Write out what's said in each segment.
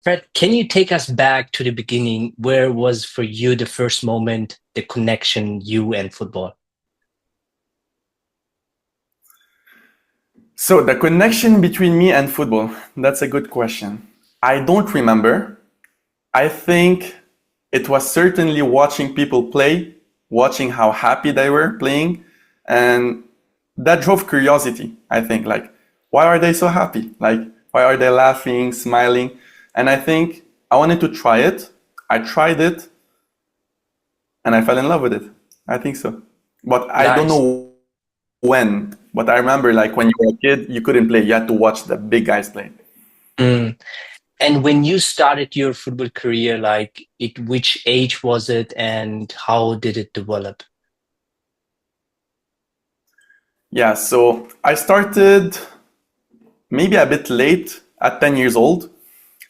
Fred, can you take us back to the beginning? Where was for you the first moment, the connection, you and football? So the connection between me and football, that's a good question. I don't remember. I think it was certainly watching people play, watching how happy they were playing, and that drove curiosity, I think. Like, why are they so happy? Like, why are they laughing, smiling? And I think I wanted to try it. I tried it and I fell in love with it. I think so. But I don't Nice. know when. But I remember like when you were a kid, you couldn't play. You had to watch the big guys play. Mm. And when you started your football career, like at which age was it and how did it develop? Yeah, so I started maybe a bit late at 10 years old.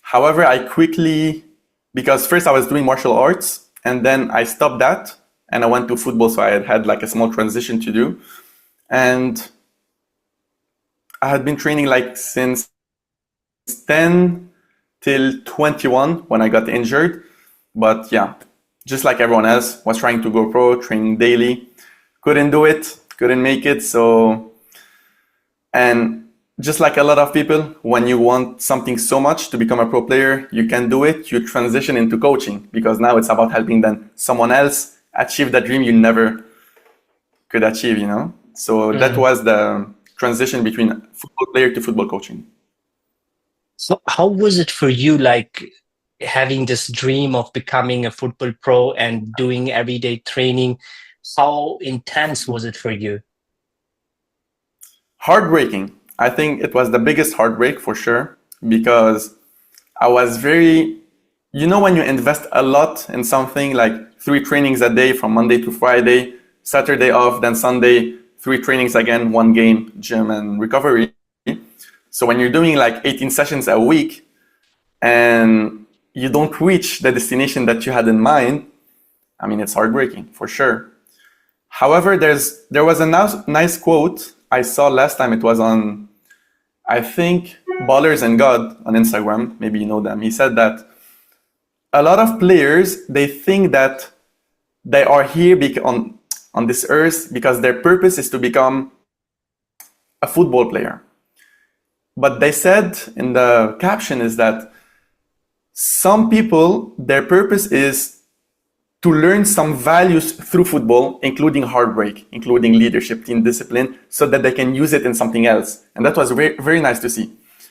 However, I quickly, because first I was doing martial arts and then I stopped that and I went to football. So I had like a small transition to do. And I had been training like since 10 till 21 when I got injured. But yeah, just like everyone else, was trying to go pro, training daily. Couldn't do it, couldn't make it. So, and just like a lot of people, when you want something so much to become a pro player, you can do it, you transition into coaching because now it's about helping then someone else achieve that dream you never could achieve, you know? So that Mm. was the transition between football player to football coaching. So how was it for you, like having this dream of becoming a football pro and doing everyday training? How intense was it for you? Heartbreaking. I think it was the biggest heartbreak for sure because I was very, you know, when you invest a lot in something like 3 trainings a day from Monday to Friday, Saturday off, then Sunday, 3 trainings again, 1 game, gym and recovery. So when you're doing like 18 sessions a week and you don't reach the destination that you had in mind, I mean, it's heartbreaking for sure. However, there was a nice quote I saw last time. It was on, I think, Ballers and God on Instagram. Maybe you know them. He said that a lot of players they think that they are here on this earth because their purpose is to become a football player. But they said in the caption is that some people their purpose is to learn some values through football, including heartbreak, including leadership, team discipline, so that they can use it in something else. And that was very, very nice to see.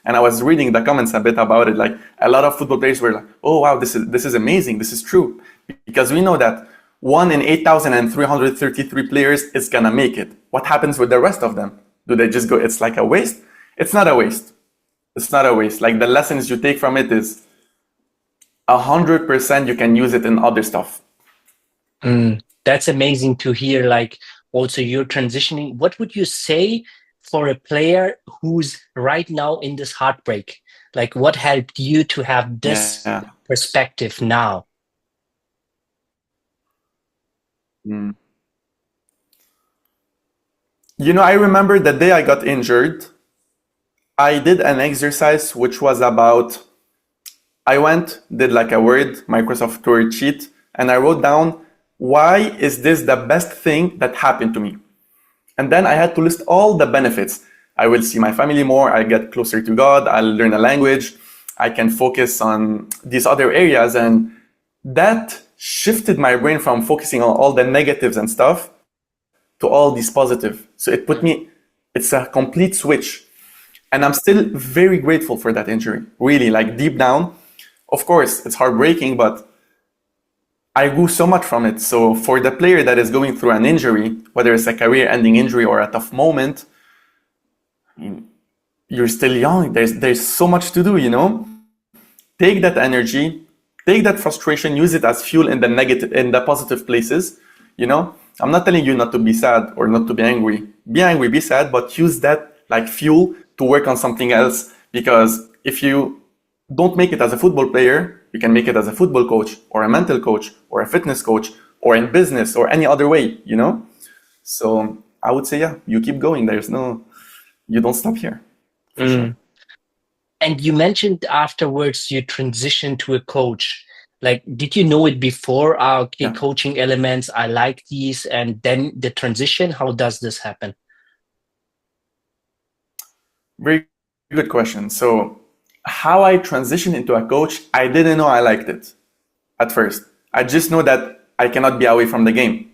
And I was reading the comments a bit about it. Like a lot of football players were like, "Oh wow, this is amazing. This is true," because we know that 1 in 8,333 players is gonna make it. What happens with the rest of them? Do they just go? It's like a waste. It's not a waste. It's not a waste. Like the lessons you take from it is 100% you can use it in other stuff. That's amazing to hear. Like, also, you're transitioning. What would you say for a player who's right now in this heartbreak? Like, what helped you to have this Yeah. perspective now? Mm. You know, I remember the day I got injured, I did an exercise which was about, I went, did like a Word, Microsoft Word sheet, and I wrote down, why is this the best thing that happened to me? And then I had to list all the benefits. I will see my family more, I get closer to God, I'll learn a language, I can focus on these other areas. And that shifted my brain from focusing on all the negatives and stuff to all these positive. So it put me, it's a complete switch. And I'm still very grateful for that injury. Really, like deep down. Of course, it's heartbreaking, but I grew so much from it. So for the player that is going through an injury, whether it's a career-ending injury or a tough moment, you're still young. There's so much to do, you know? Take that energy, take that frustration, use it as fuel in the negative, in the positive places, you know? I'm not telling you not to be sad or not to be angry. Be angry, be sad, but use that like fuel to work on something else. Because if you don't make it as a football player, you can make it as a football coach or a mental coach or a fitness coach or in business or any other way, you know? So I would say, yeah, you keep going. You don't stop here for sure. Mm. And you mentioned afterwards you transitioned to a coach. Like, did you know it before? Okay, Yeah, coaching elements, I like these, and then the transition. How does this happen? very good question. So, how I transitioned into a coach, I didn't know I liked it at first. I just know that I cannot be away from the game.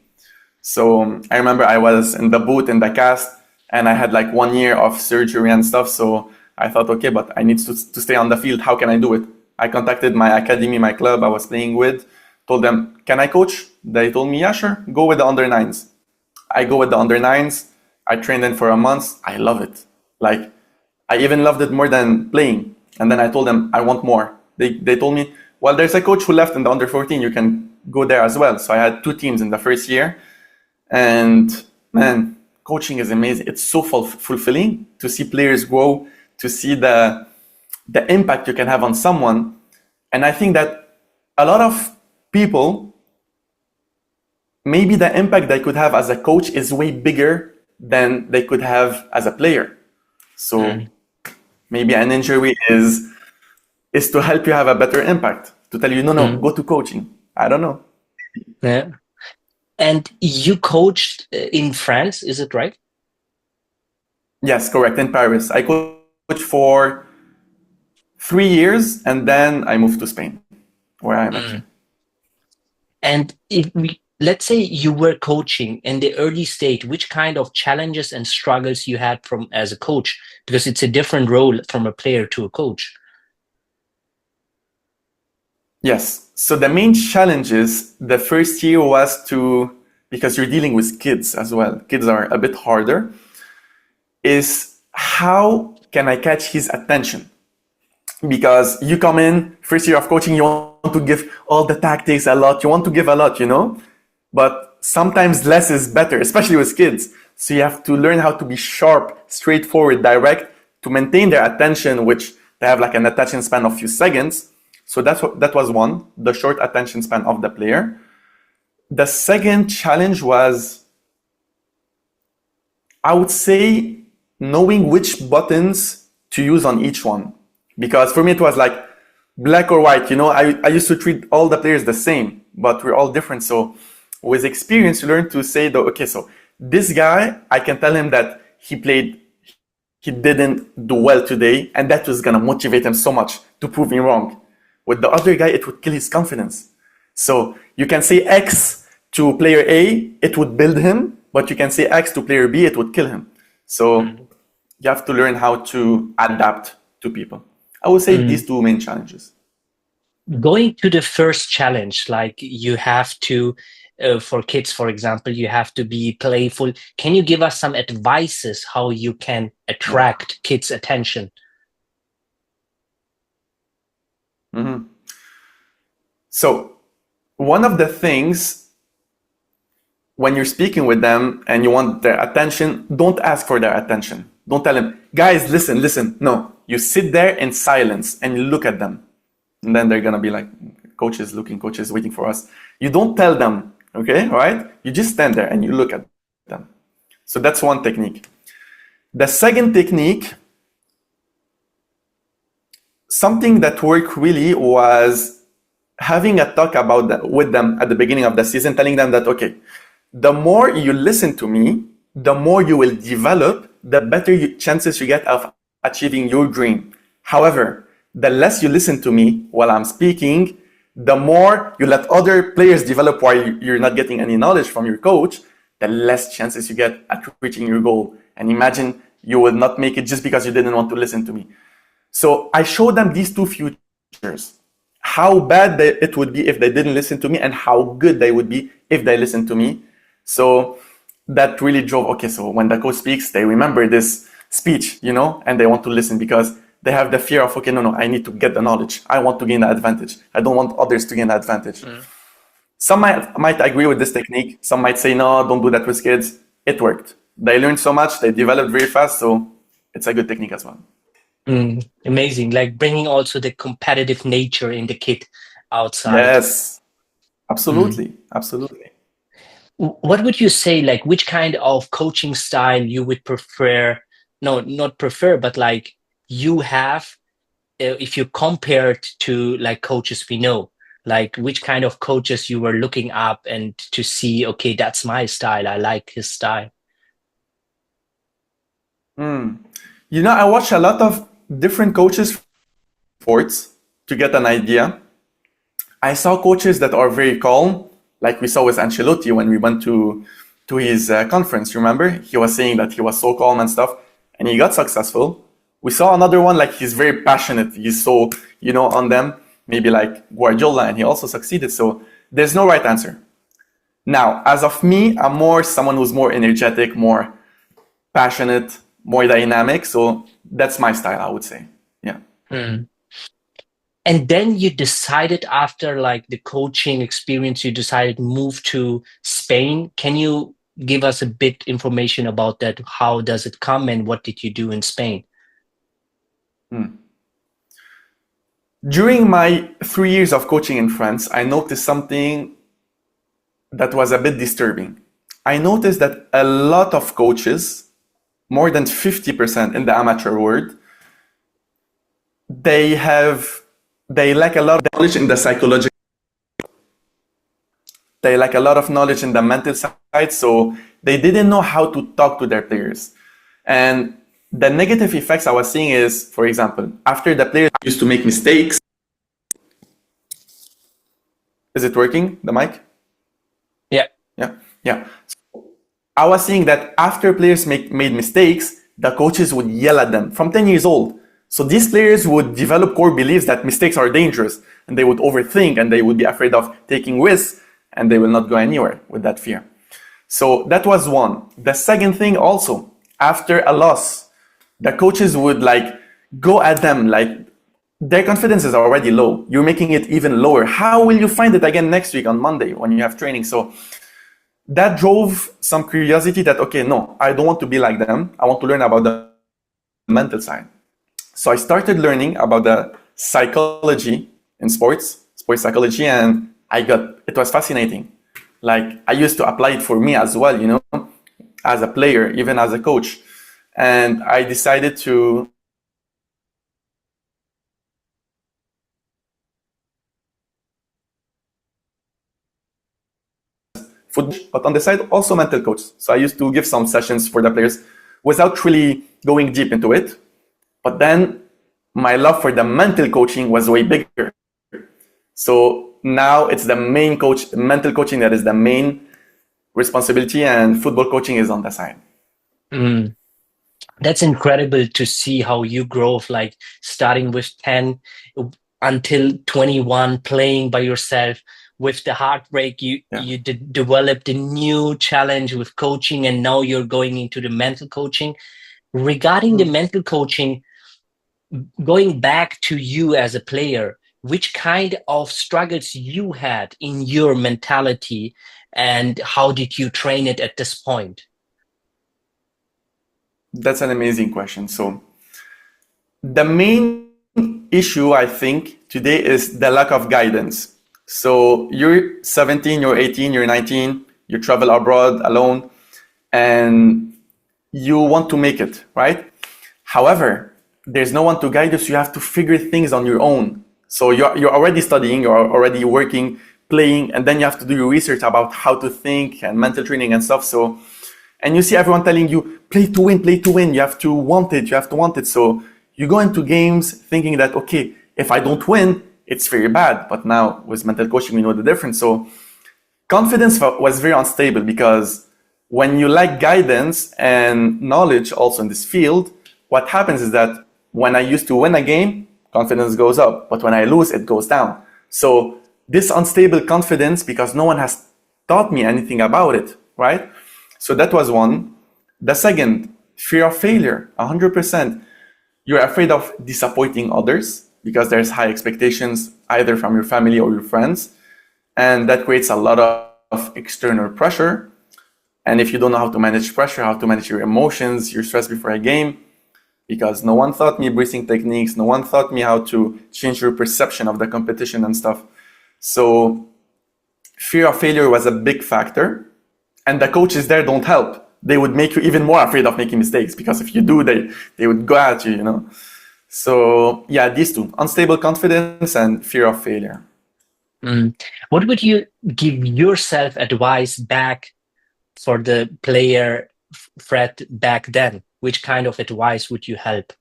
So I remember I was in the booth in the cast and I had like 1 year of surgery and stuff. So I thought, okay, but I need to stay on the field. How can I do it? I contacted my academy, my club I was playing with, told them, can I coach? They told me, yeah, sure, go with the under nines. I go with the under nines. I trained in for a month. I love it. Like, I even loved it more than playing. And then I told them, I want more. They told me, well, there's a coach who left in the under 14. You can go there as well. So I had 2 teams in the first year. And man, coaching is amazing. It's so fulfilling to see players grow, to see the impact you can have on someone. And I think that a lot of people, maybe the impact they could have as a coach is way bigger than they could have as a player. So Mm, maybe an injury is to help you have a better impact, to tell you, no, no, mm, go to coaching. I don't know. yeah. And you coached in France, is it right? Yes, correct. In Paris. I coached for 3 years and then I moved to Spain, where I am actually. Mm. And if we, let's say you were coaching in the early stage, which kind of challenges and struggles you had from as a coach? Because it's a different role from a player to a coach. Yes. So the main challenges the first year was to, because you're dealing with kids as well, kids are a bit harder, is how can I catch his attention? Because you come in, first year of coaching, you want to give all the tactics a lot, you want to give a lot, you know? But sometimes less is better, especially with kids. So you have to learn how to be sharp, straightforward, direct to maintain their attention, which they have like an attention span of few seconds. So that was one, the short attention span of the player. The second challenge was, I would say, knowing which buttons to use on each one. Because for me, it was like black or white. You know, I used to treat all the players the same, but we're all different. So with experience, you learn to say, though, okay, so this guy, I can tell him that he didn't do well today, and that was gonna motivate him so much to prove me wrong. With the other guy, it would kill his confidence. So you can say X to player A, it would build him, but you can say X to player B, it would kill him. So Mm. you have to learn how to adapt to people. I would say Mm. these two main challenges. Going to the first challenge, like you have to, for kids, for example, you have to be playful. Can you give us some advices how you can Yeah. attract kids' attention? Mhm. So one of the things when you're speaking with them and you want their attention, don't ask for their attention. Don't tell them, guys, listen, listen. No, you sit there in silence and you look at them. And then they're gonna be like, coach is looking, coach is waiting for us. You don't tell them, okay, right? You just stand there and you look at them. So that's one technique. The second technique, something that worked really was having a talk about that with them at the beginning of the season, telling them that, okay, the more you listen to me, the more you will develop, the better chances you get of achieving your dream. However, the less you listen to me while I'm speaking, the more you let other players develop while you're not getting any knowledge from your coach, the less chances you get at reaching your goal. And imagine you will not make it just because you didn't want to listen to me. So I showed them these two futures, how bad it would be if they didn't listen to me and how good they would be if they listened to me. So that really drove, okay, so when the coach speaks, they remember this speech, you know, and they want to listen because they have the fear of, okay, no, no, I need to get the knowledge. I want to gain the advantage. I don't want others to gain the advantage. Mm. Some might agree with this technique. Some might say, no, don't do that with kids. It worked. They learned so much. They developed very fast. So it's a good technique as well. Mm. Amazing. Like bringing also the competitive nature in the kid outside. Yes, Mm. absolutely. Absolutely. What would you say, like which kind of coaching style you would prefer? No, not prefer, but like you have if you compared to like coaches we know, like which kind of coaches you were looking up and to see, okay, that's my style. I like his style. I watch a lot of different coaches sports to get an idea. I saw coaches that are very calm, like we saw with Ancelotti when we went to his conference. Remember, he was saying that he was so calm and stuff, and he got successful. We saw another one like he's very passionate. He's so on them, maybe like Guardiola, and he also succeeded. So there's no right answer. Now, as of me, I'm more someone who's more energetic, more passionate, more dynamic. So that's my style, I would say. Yeah. Mm. And then you decided after like the coaching experience, you decided to move to Spain. Can you give us a bit information about that? How does it come and what did you do in Spain? During my 3 years of coaching in France, I noticed something that was a bit disturbing. I noticed that a lot of coaches, more than 50% in the amateur world, they lack a lot of knowledge in the psychological. They lack a lot of knowledge in the mental side, so they didn't know how to talk to their players. And the negative effects I was seeing is, for example, after the players used to make mistakes. Is it working, the mic? Yeah. Yeah. So I was seeing that after players made mistakes, the coaches would yell at them from 10 years old. So these players would develop core beliefs that mistakes are dangerous, and they would overthink, and they would be afraid of taking risks, and they will not go anywhere with that fear. So that was one. The second thing also, after a loss, the coaches would like go at them like their confidence is already low. You're making it even lower. How will you find it again next week on Monday when you have training? So that drove some curiosity that, okay, no, I don't want to be like them. I want to learn about the mental side. So I started learning about the psychology in sports psychology, and it was fascinating. Like I used to apply it for me as well, as a player, even as a coach. And I decided to football, but on the side also mental coach. So I used to give some sessions for the players without really going deep into it. But then my love for the mental coaching was way bigger. So now it's the main mental coaching that is the main responsibility, and football coaching is on the side. Mm. That's incredible to see how you grow, like starting with 10 until 21, playing by yourself. With the heartbreak, you developed a new challenge with coaching, and now you're going into the mental coaching. Regarding the mental coaching, going back to you as a player, which kind of struggles you had in your mentality, and how did you train it at this point? That's an amazing question. So the main issue, I think, today is the lack of guidance. So you're 17, you're 18, you're 19, you travel abroad alone, and you want to make it, right? However, there's no one to guide you, so you have to figure things on your own. So you're already studying, you're already working, playing, and then you have to do your research about how to think and mental training and stuff. So, and you see everyone telling you, play to win, play to win. You have to want it. So you go into games thinking that, okay, if I don't win, it's very bad. But now with mental coaching, we know the difference. So confidence was very unstable, because when you lack guidance and knowledge also in this field, what happens is that when I used to win a game, confidence goes up. But when I lose, it goes down. So this unstable confidence, because no one has taught me anything about it, right? So that was one. The second, fear of failure, 100%. You're afraid of disappointing others because there's high expectations either from your family or your friends. And that creates a lot of external pressure. And if you don't know how to manage pressure, how to manage your emotions, you're stressed before a game, because no one taught me breathing techniques, no one taught me how to change your perception of the competition and stuff. So fear of failure was a big factor. And the coaches there don't help. They would make you even more afraid of making mistakes, because if you do, they would go at you, So yeah, these two: unstable confidence and fear of failure. Mm. What would you give yourself advice back for the player Fred back then? Which kind of advice would you help?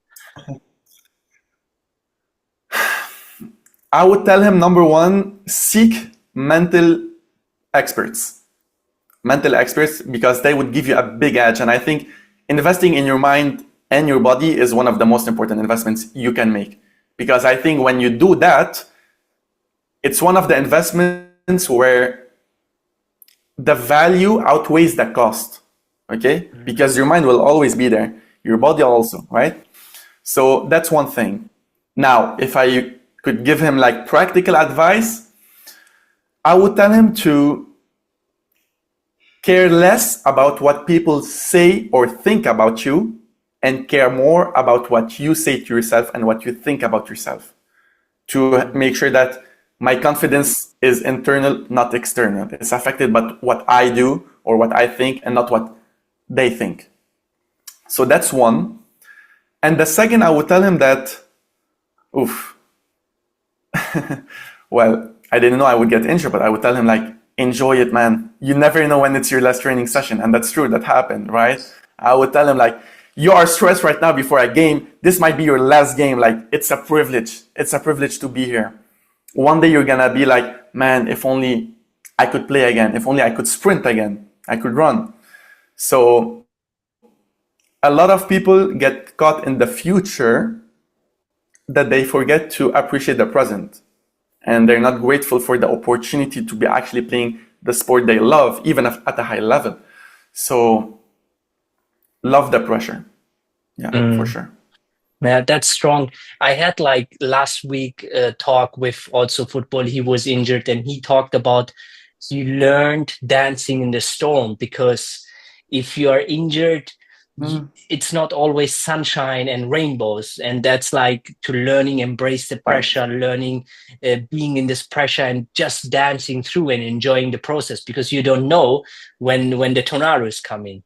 I would tell him, number one, seek experts, mental experts, because they would give you a big edge. And I think investing in your mind and your body is one of the most important investments you can make. Because I think when you do that, it's one of the investments where the value outweighs the cost. Okay? Because your mind will always be there, your body also, right? So that's one thing. Now, if I could give him like practical advice, I would tell him to care less about what people say or think about you and care more about what you say to yourself and what you think about yourself, to make sure that my confidence is internal, not external. It's affected by what I do or what I think and not what they think. So that's one. And the second, I would tell him that, oof, well, I didn't know I would get injured, but I would tell him like, enjoy it, man. You never know when it's your last training session. And that's true, that happened, right? I would tell him like, you are stressed right now before a game. This might be your last game. Like, it's a privilege. It's a privilege to be here. One day you're gonna be like, man, if only I could play again. If only I could sprint again. I could run. So a lot of people get caught in the future that they forget to appreciate the present. And they're not grateful for the opportunity to be actually playing the sport they love, even at a high level. So love the pressure. Yeah, for sure. Yeah, that's strong. I had like last week talk with also football. He was injured and he talked about he learned dancing in the storm because if you are injured, it's not always sunshine and rainbows. And that's like to learning embrace the Right. pressure, learning being in this pressure and just dancing through and enjoying the process because you don't know when the tornado is coming.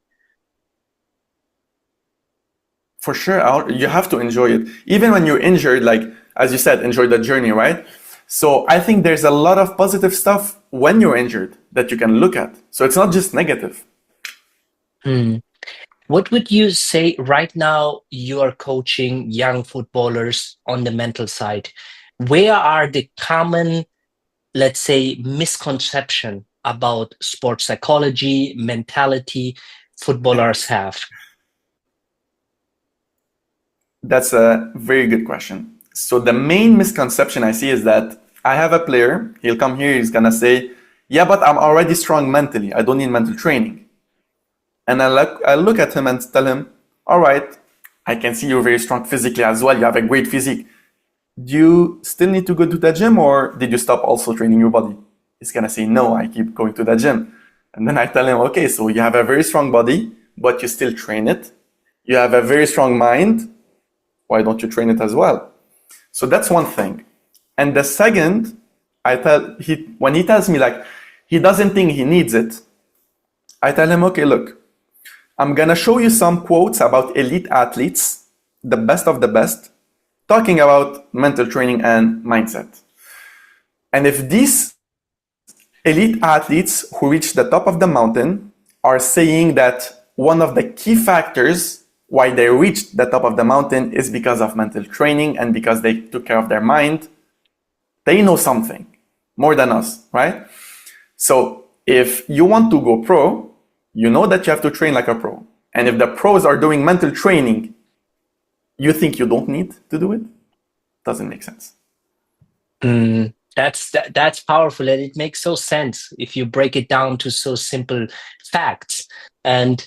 For sure, you have to enjoy it. Even when you're injured, like, as you said, enjoy the journey, right? So I think there's a lot of positive stuff when you're injured that you can look at. So it's not just negative. Hmm. What would you say right now you are coaching young footballers on the mental side? Where are the common, let's say, misconception about sports psychology, mentality footballers have? That's a very good question. So the main misconception I see is that I have a player, he'll come here, he's gonna say, yeah, but I'm already strong mentally. I don't need mental training. And I look at him and tell him, all right, I can see you're very strong physically as well. You have a great physique. Do you still need to go to the gym or did you stop also training your body? He's gonna say, no, I keep going to the gym. And then I tell him, okay, so you have a very strong body, but you still train it. You have a very strong mind. Why don't you train it as well? So that's one thing. And the second, when he tells me like he doesn't think he needs it, I tell him, okay, look, I'm gonna show you some quotes about elite athletes, the best of the best, talking about mental training and mindset. And if these elite athletes who reach the top of the mountain are saying that one of the key factors why they reached the top of the mountain is because of mental training and because they took care of their mind, they know something more than us, right? So if you want to go pro, you know that you have to train like a pro. And if the pros are doing mental training, you think you don't need to do it? Doesn't make sense. That's powerful and it makes so sense if you break it down to so simple facts. And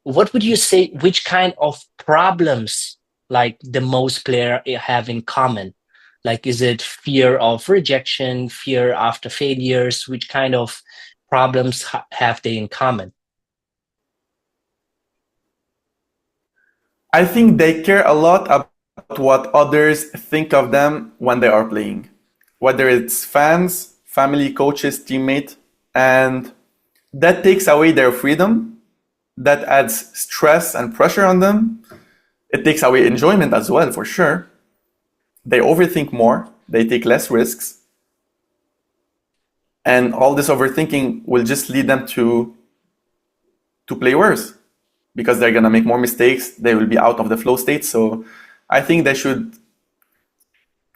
what would you say, which kind of problems like the most player have in common? Like, is it fear of rejection, fear after failures? Which kind of problems have they in common? I think they care a lot about what others think of them when they are playing, whether it's fans, family, coaches, teammate, and that takes away their freedom. That adds stress and pressure on them. It takes away enjoyment as well, for sure. they overthink more, they take less risks, and all this overthinking will just lead them to play worse because they're gonna make more mistakes. They will be out of the flow state. So I think they should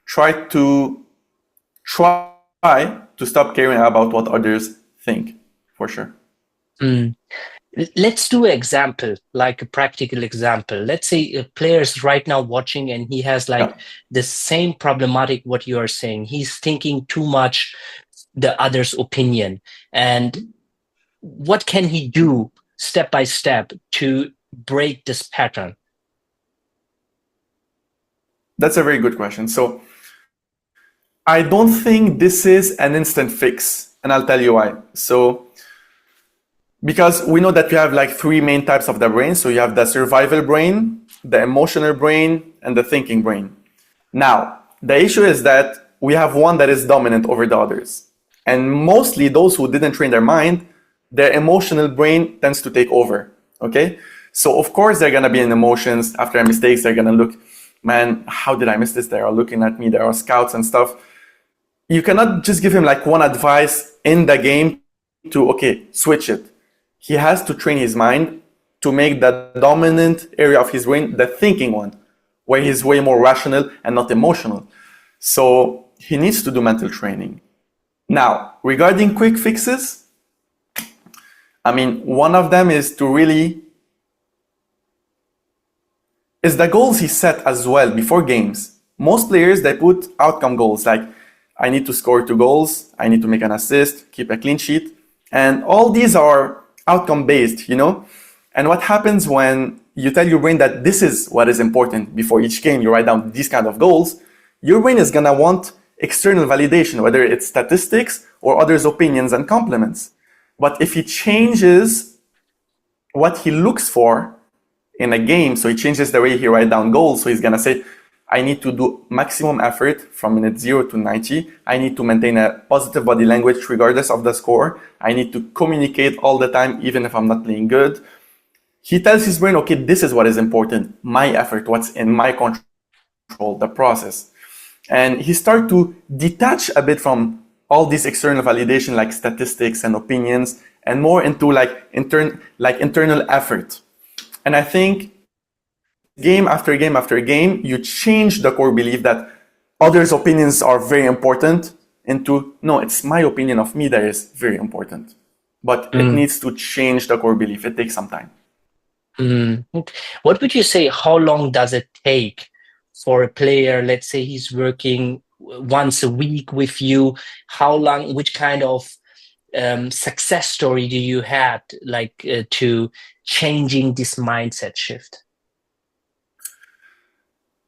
try to try to stop caring about what others think, for sure. Mm. Let's do an example, like a practical example. Let's say a player is right now watching and he has like Yeah. the same problematic what you are saying. He's thinking too much the other's opinion. And what can he do step by step to break this pattern? That's a very good question. So I don't think this is an instant fix, and I'll tell you why. So because we know that we have like three main types of the brain. So you have the survival brain, the emotional brain, and the thinking brain. Now, the issue is that we have one that is dominant over the others. And mostly those who didn't train their mind, their emotional brain tends to take over. Okay? So of course they're gonna be in emotions after mistakes, they're gonna look, man, how did I miss this? They are looking at me, there are scouts and stuff. You cannot just give him like one advice in the game to, okay, switch it. He has to train his mind to make the dominant area of his brain the thinking one, where he's way more rational and not emotional. So he needs to do mental training. Now, regarding quick fixes, I mean, one of them is to really is the goals he set as well before games. Most players, they put outcome goals like I need to score 2 goals, I need to make an assist, keep a clean sheet. And all these are outcome based, you know? And what happens when you tell your brain that this is what is important before each game, you write down these kind of goals, your brain is gonna want external validation, whether it's statistics or others' opinions and compliments. But if he changes what he looks for in a game, so he changes the way he writes down goals, so he's gonna say, I need to do maximum effort from minute 0 to 90. I need to maintain a positive body language regardless of the score. I need to communicate all the time, even if I'm not playing good. He tells his brain, okay, this is what is important. My effort, what's in my control, the process. And he starts to detach a bit from all this external validation like statistics and opinions and more into like internal effort. And I think game after game after game, you change the core belief that others' opinions are very important into, no, it's my opinion of me that is very important. But it needs to change the core belief. It takes some time. What would you say, how long does it take for a player? Let's say he's working once a week with you. How long, which kind of success story do you had like to changing this mindset shift?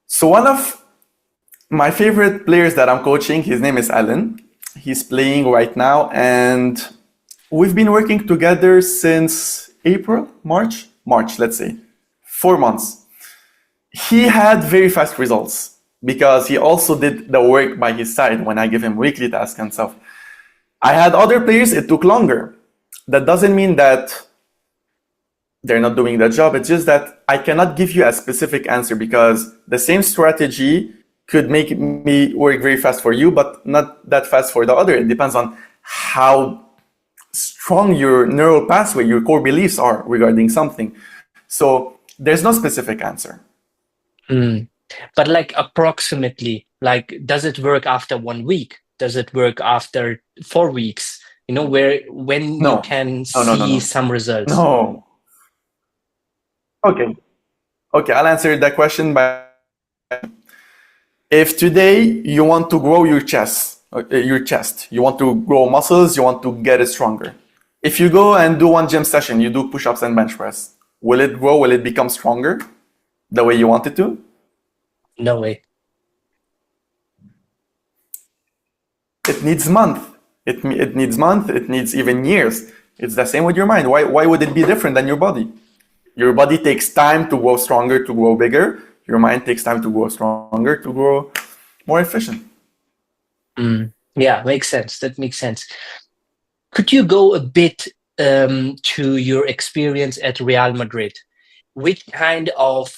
So one of my favorite players that I'm coaching, his name is Alan. He's playing right now, and we've been working together since March, let's say, 4 months. He had very fast results because he also did the work by his side when I give him weekly tasks and stuff. I had other players, it took longer. That doesn't mean that they're not doing their job. It's just that I cannot give you a specific answer because the same strategy could make me work very fast for you, but not that fast for the other. It depends on how strong your neural pathway, your core beliefs are regarding something. So there's no specific answer. But like approximately, like, does it work after 1 week? Does it work after 4 weeks? You know, when No. you can No. see some results? No. Okay. Okay, I'll answer that question by if today you want to grow your chest, you want to grow muscles, you want to get it stronger. If you go and do one gym session, you do push-ups and bench press, will it grow? Will it become stronger the way you want it to? No way. It needs month. It needs month. It needs even years. It's the same with your mind. Why would it be different than your body? Your body takes time to grow stronger, to grow bigger. Your mind takes time to grow stronger, to grow more efficient. Yeah, makes sense. That makes sense. Could you go a bit to your experience at Real Madrid? which kind of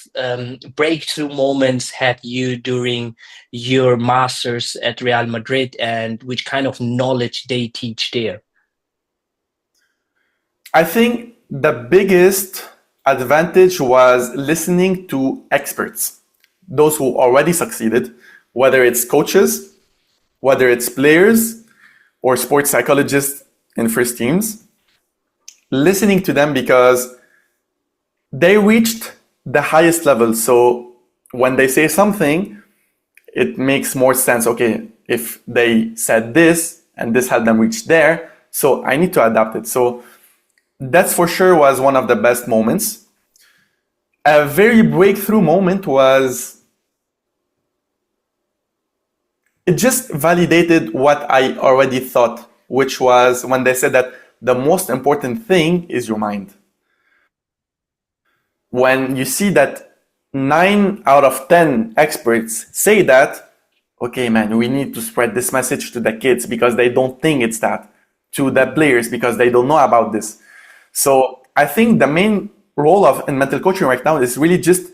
breakthrough moments had you during your masters at Real Madrid, and which kind of knowledge they teach there? I think the biggest advantage was listening to experts, those who already succeeded, whether it's coaches, whether it's players or sports psychologists in first teams, listening to them because they reached the highest level. So when they say something, it makes more sense. Okay, if they said this and this helped them reach there, so I need to adapt it. So that's for sure was one of the best moments. A very breakthrough moment was it just validated what I already thought, which was when they said that the most important thing is your mind. When you see that 9 out of 10 experts say that, okay, man, we need to spread this message to the kids because they don't think it's that, to the players because they don't know about this. So I think the main role of in mental coaching right now is really just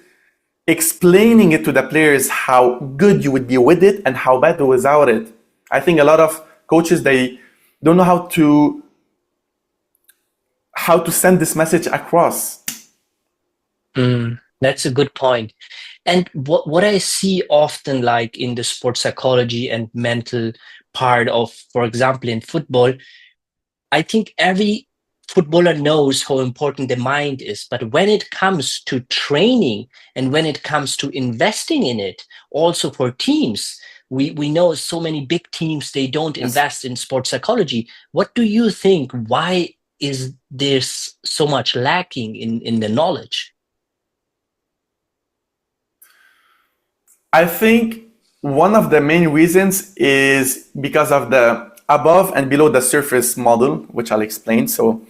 explaining it to the players how good you would be with it and how bad without it. I think a lot of coaches they don't know how to send this message across. That's a good point. And what I see often, like in the sports psychology and mental part of, for example, in football, I think every footballer knows how important the mind is. But when it comes to training and when it comes to investing in it, also for teams, we know so many big teams, they don't Yes. invest in sports psychology. What do you think? Why is this so much lacking in the knowledge? I think one of the main reasons is because of the above and below the surface model, which I'll explain. So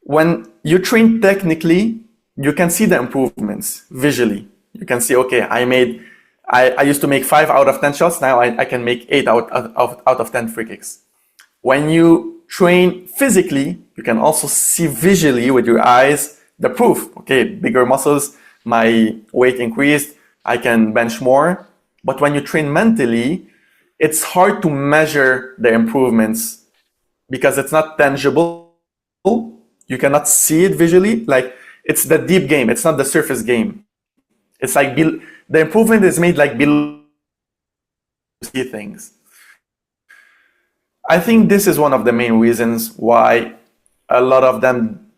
when you train technically, you can see the improvements visually. You can see, okay, I used to make 5 out of 10 shots. Now I can make 8 out of 10 free kicks. When you train physically, you can also see visually with your eyes the proof. Okay, bigger muscles, my weight increased, I can bench more. But when you train mentally, it's hard to measure the improvements because it's not tangible. You cannot see it visually. Like it's the deep game, it's not the surface game. It's like the improvement is made like below see things. I think this is one of the main reasons why a lot of them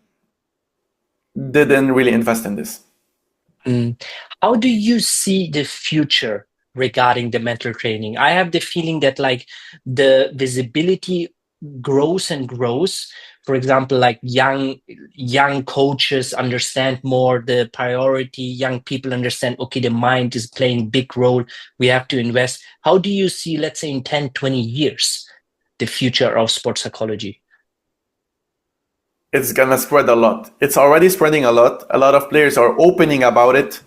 didn't really invest in this. Mm. How do you see the future regarding the mental training? I have the feeling that like the visibility grows and grows. For example, like young coaches understand more the priority. Young people understand, okay, the mind is playing big role. We have to invest. How do you see, let's say in 10, 20 years, the future of sports psychology? It's gonna spread a lot. It's already spreading a lot. A lot of players are opening about it.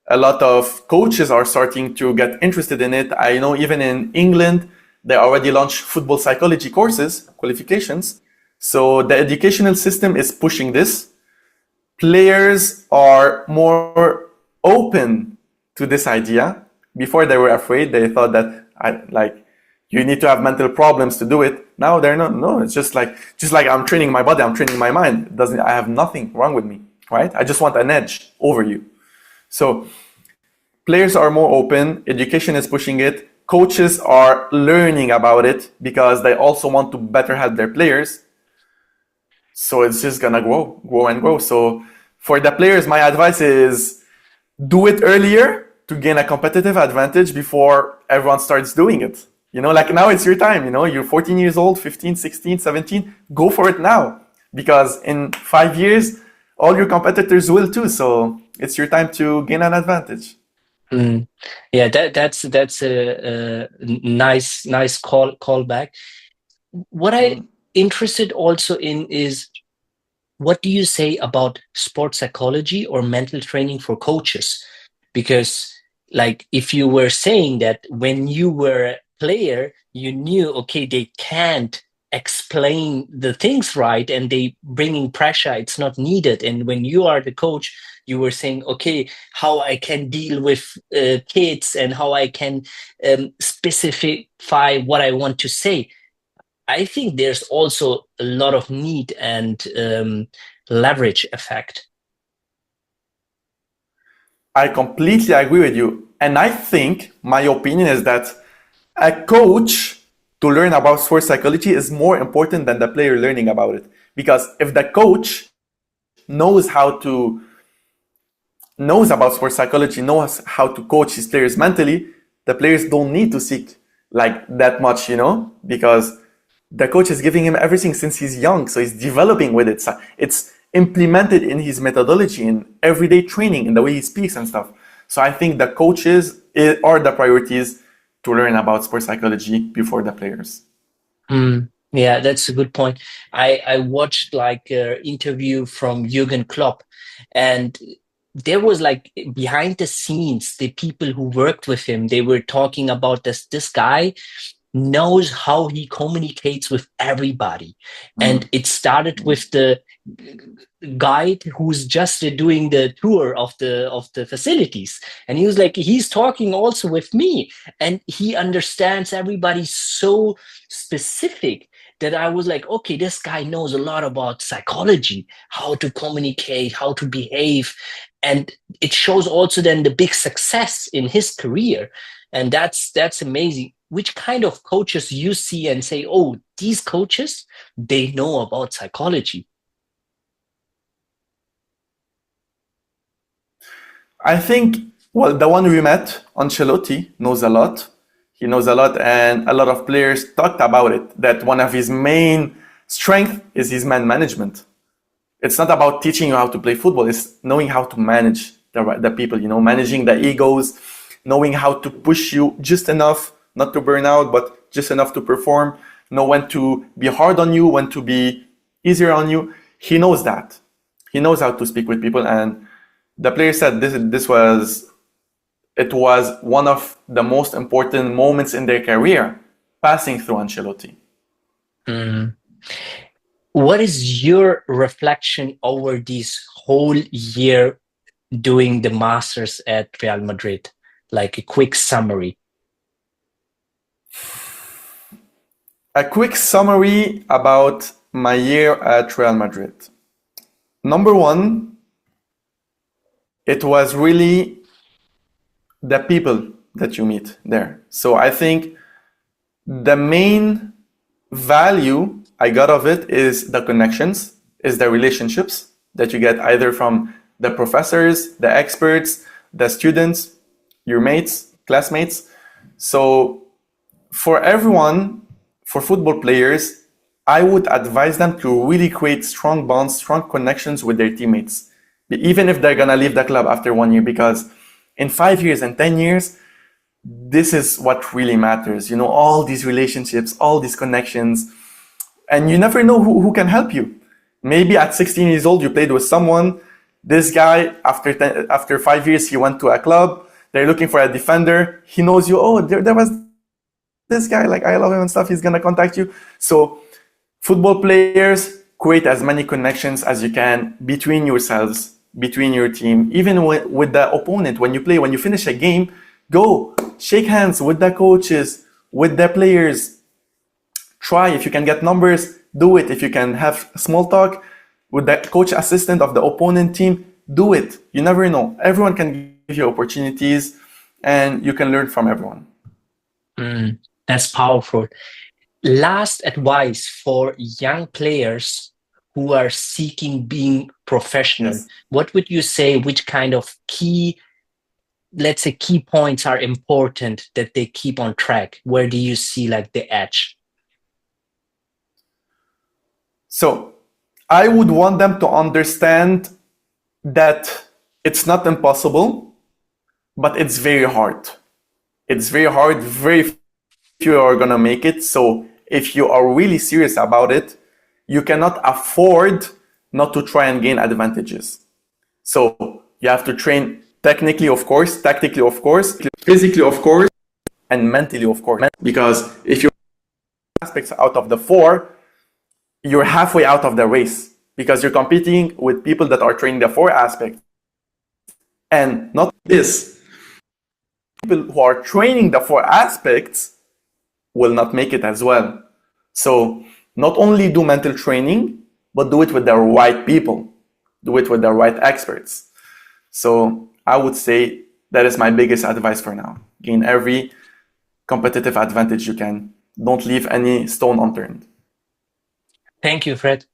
A lot of coaches are starting to get interested in it. I know even in England, they already launched football psychology courses, qualifications. So the educational system is pushing this. Players are more open to this idea. Before they were afraid. They thought that you need to have mental problems to do it. Now they're not. No, it's just like I'm training my body, I'm training my mind. It doesn't I have nothing wrong with me, right? I just want an edge over you. So players are more open, education is pushing it, coaches are learning about it because they also want to better help their players. So it's just gonna grow and grow. So for the players, my advice is do it earlier to gain a competitive advantage before everyone starts doing it. Like now it's your time, you're 14 years old, 15, 16, 17, go for it now. Because in 5 years, all your competitors will too. So it's your time to gain an advantage. Mm. Yeah, that's a nice callback. What I Mm. interested also in is what do you say about sports psychology or mental training for coaches? Because like if you were saying that when you were a player, you knew, okay, they can't explain the things right and they bringing pressure, it's not needed. And when you are the coach, You were saying, okay, how I can deal with kids and how I can specify what I want to say. I think there's also a lot of need and leverage effect. I completely agree with you. And I think my opinion is that a coach to learn about sports psychology is more important than the player learning about it. Because if the coach knows about sports psychology, knows how to coach his players mentally, the players don't need to seek like that much, because the coach is giving him everything since he's young, so he's developing with it. So it's implemented in his methodology, in everyday training, in the way he speaks and stuff. So I think the coaches are the priorities to learn about sports psychology before the players. Yeah, that's a good point. I watched like an interview from Jürgen Klopp, and there was like behind the scenes, the people who worked with him, they were talking about this guy knows how he communicates with everybody. And it started with the guide who's just doing the tour of the facilities, and he was like, he's talking also with me, and he understands everybody so specific that I was like, okay, this guy knows a lot about psychology, how to communicate, how to behave. And it shows also then the big success in his career. And that's amazing. Which kind of coaches you see and say, oh, these coaches, they know about psychology? I think, well, the one we met, Ancelotti, knows a lot. He knows a lot, and a lot of players talked about it, that one of his main strengths is his man management. It's not about teaching you how to play football, it's knowing how to manage the people, managing the egos, knowing how to push you just enough, not to burn out, but just enough to perform, know when to be hard on you, when to be easier on you. He knows that. He knows how to speak with people, and the player said it was one of the most important moments in their career, passing through Ancelotti. Mm. What is your reflection over this whole year doing the masters at Real Madrid? Like a quick summary. A quick summary about my year at Real Madrid. Number one, it was really the people that you meet there. So I think the main value I got of it is the connections, is the relationships that you get either from the professors, the experts, the students, your mates, classmates. So for everyone, for football players, I would advise them to really create strong bonds, strong connections with their teammates, even if they're gonna leave the club after 1 year, because in 5 years and 10 years, this is what really matters. All these relationships, all these connections, and you never know who can help you. Maybe at 16 years old, you played with someone. This guy, after 5 years, he went to a club. They're looking for a defender. He knows you. Oh, there was this guy, like I love him and stuff. He's gonna contact you. So football players, create as many connections as you can between yourselves, between your team, even with the opponent. When you finish a game, go shake hands with the coaches, with the players. Try, if you can get numbers, do it. If you can have small talk with the coach assistant of the opponent team, do it. You never know. Everyone can give you opportunities, and you can learn from everyone. That's powerful. Last advice for young players who are seeking being professional. Yes. What would you say, which kind of key points are important that they keep on track? Where do you see like the edge? So I would want them to understand that it's not impossible, but it's very hard. It's very hard. Very few are gonna make it. So if you are really serious about it, you cannot afford not to try and gain advantages. So you have to train technically, of course, tactically, of course, physically, of course, and mentally, of course. Because if you aspects out of the four, you're halfway out of the race, because you're competing with people that are training the four aspects. And not this, people who are training the four aspects will not make it as well. So not only do mental training, but do it with the right people, do it with the right experts. So I would say that is my biggest advice for now. Gain every competitive advantage you can. Don't leave any stone unturned. Thank you, Fred.